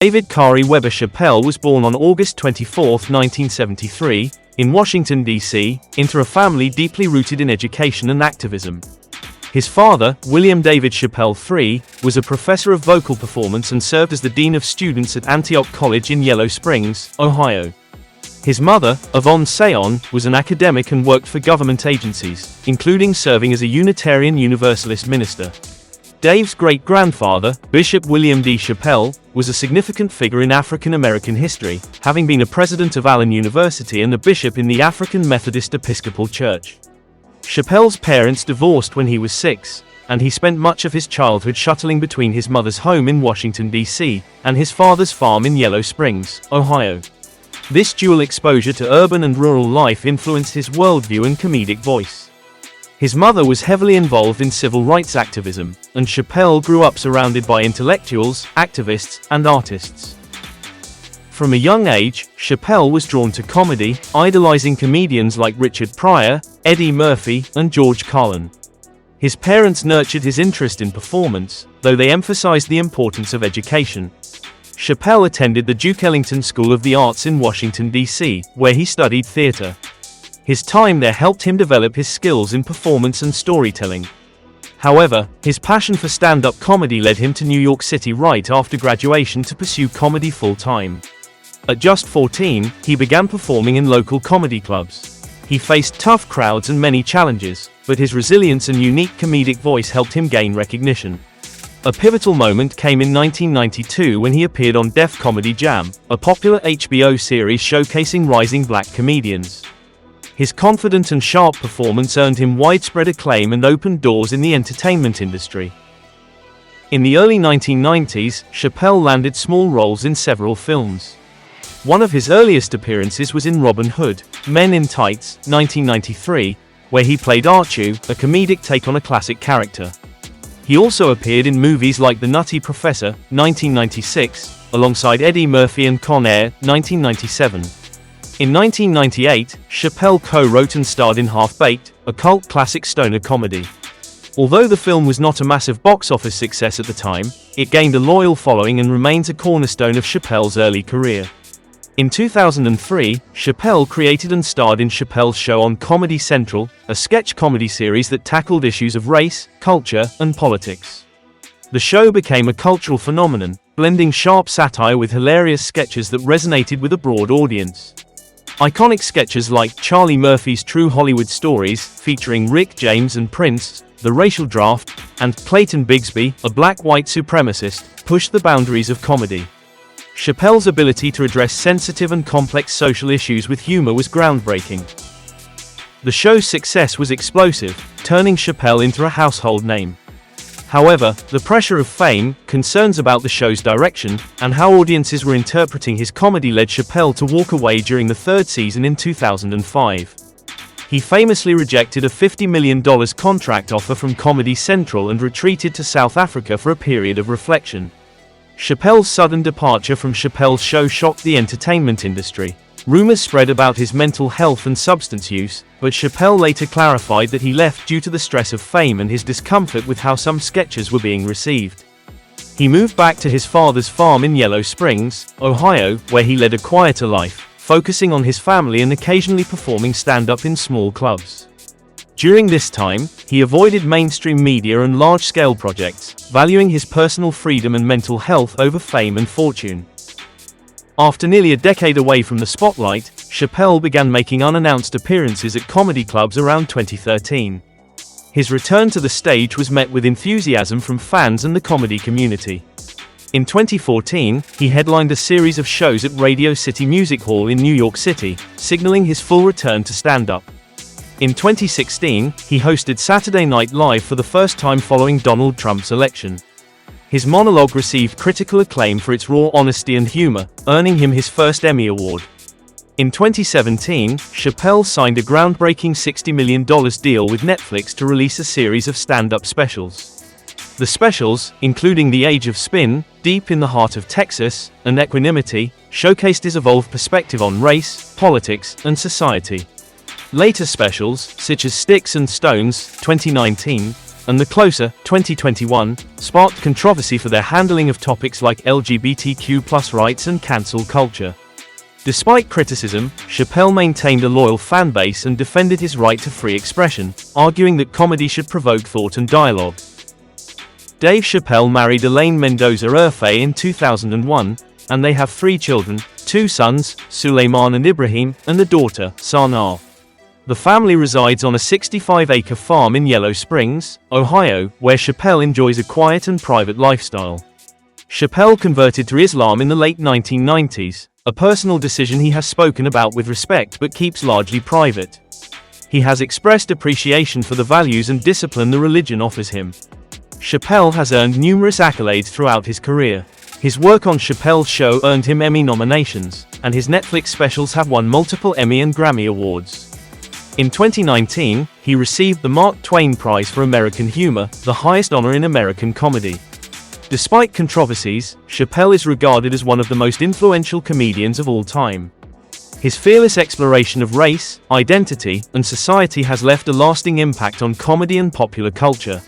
David Kari Weber Chappelle was born on August 24, 1973, in Washington, D.C., into a family deeply rooted in education and activism. His father, William David Chappelle III, was a professor of vocal performance and served as the dean of students at Antioch College in Yellow Springs, Ohio. His mother, Yvonne Sayon, was an academic and worked for government agencies, including serving as a Unitarian Universalist minister. Dave's great-grandfather, Bishop William D. Chappelle, was a significant figure in African American history, having been a president of Allen University and a bishop in the African Methodist Episcopal Church. Chappelle's parents divorced when he was 6, and he spent much of his childhood shuttling between his mother's home in Washington, D.C., and his father's farm in Yellow Springs, Ohio. This dual exposure to urban and rural life influenced his worldview and comedic voice. His mother was heavily involved in civil rights activism, and Chappelle grew up surrounded by intellectuals, activists, and artists. From a young age, Chappelle was drawn to comedy, idolizing comedians like Richard Pryor, Eddie Murphy, and George Carlin. His parents nurtured his interest in performance, though they emphasized the importance of education. Chappelle attended the Duke Ellington School of the Arts in Washington, D.C., where he studied theater. His time there helped him develop his skills in performance and storytelling. However, his passion for stand-up comedy led him to New York City right after graduation to pursue comedy full-time. At just 14, he began performing in local comedy clubs. He faced tough crowds and many challenges, but his resilience and unique comedic voice helped him gain recognition. A pivotal moment came in 1992 when he appeared on Def Comedy Jam, a popular HBO series showcasing rising black comedians. His confident and sharp performance earned him widespread acclaim and opened doors in the entertainment industry. In the early 1990s, Chappelle landed small roles in several films. One of his earliest appearances was in Robin Hood, Men in Tights, 1993, where he played Archie, a comedic take on a classic character. He also appeared in movies like The Nutty Professor, 1996, alongside Eddie Murphy and Con Air, 1997. In 1998, Chappelle co-wrote and starred in Half-Baked, a cult classic stoner comedy. Although the film was not a massive box office success at the time, it gained a loyal following and remains a cornerstone of Chappelle's early career. In 2003, Chappelle created and starred in Chappelle's Show on Comedy Central, a sketch comedy series that tackled issues of race, culture, and politics. The show became a cultural phenomenon, blending sharp satire with hilarious sketches that resonated with a broad audience. Iconic sketches like Charlie Murphy's True Hollywood Stories, featuring Rick James and Prince, The Racial Draft, and Clayton Bigsby, a black white supremacist, pushed the boundaries of comedy. Chappelle's ability to address sensitive and complex social issues with humor was groundbreaking. The show's success was explosive, turning Chappelle into a household name. However, the pressure of fame, concerns about the show's direction, and how audiences were interpreting his comedy led Chappelle to walk away during the third season in 2005. He famously rejected a $50 million contract offer from Comedy Central and retreated to South Africa for a period of reflection. Chappelle's sudden departure from Chappelle's Show shocked the entertainment industry. Rumors spread about his mental health and substance use, but Chappelle later clarified that he left due to the stress of fame and his discomfort with how some sketches were being received. He moved back to his father's farm in Yellow Springs, Ohio, where he led a quieter life, focusing on his family and occasionally performing stand-up in small clubs. During this time, he avoided mainstream media and large-scale projects, valuing his personal freedom and mental health over fame and fortune. After nearly a decade away from the spotlight, Chappelle began making unannounced appearances at comedy clubs around 2013. His return to the stage was met with enthusiasm from fans and the comedy community. In 2014, he headlined a series of shows at Radio City Music Hall in New York City, signaling his full return to stand-up. In 2016, he hosted Saturday Night Live for the first time following Donald Trump's election. His monologue received critical acclaim for its raw honesty and humor, earning him his first Emmy Award. In 2017, Chappelle signed a groundbreaking $60 million deal with Netflix to release a series of stand-up specials. The specials, including The Age of Spin, Deep in the Heart of Texas, and Equanimity, showcased his evolved perspective on race, politics, and society. Later specials, such as Sticks and Stones, 2019, and The Closer, 2021, sparked controversy for their handling of topics like LGBTQ+ rights and cancel culture. Despite criticism, Chappelle maintained a loyal fan base and defended his right to free expression, arguing that comedy should provoke thought and dialogue. Dave Chappelle married Elaine Mendoza Urfe in 2001, and they have 3 children, 2 sons, Suleiman and Ibrahim, and a daughter, Sanaa. The family resides on a 65-acre farm in Yellow Springs, Ohio, where Chappelle enjoys a quiet and private lifestyle. Chappelle converted to Islam in the late 1990s, a personal decision he has spoken about with respect but keeps largely private. He has expressed appreciation for the values and discipline the religion offers him. Chappelle has earned numerous accolades throughout his career. His work on Chappelle's Show earned him Emmy nominations, and his Netflix specials have won multiple Emmy and Grammy Awards. In 2019, he received the Mark Twain Prize for American Humor, the highest honor in American comedy. Despite controversies, Chappelle is regarded as one of the most influential comedians of all time. His fearless exploration of race, identity, and society has left a lasting impact on comedy and popular culture.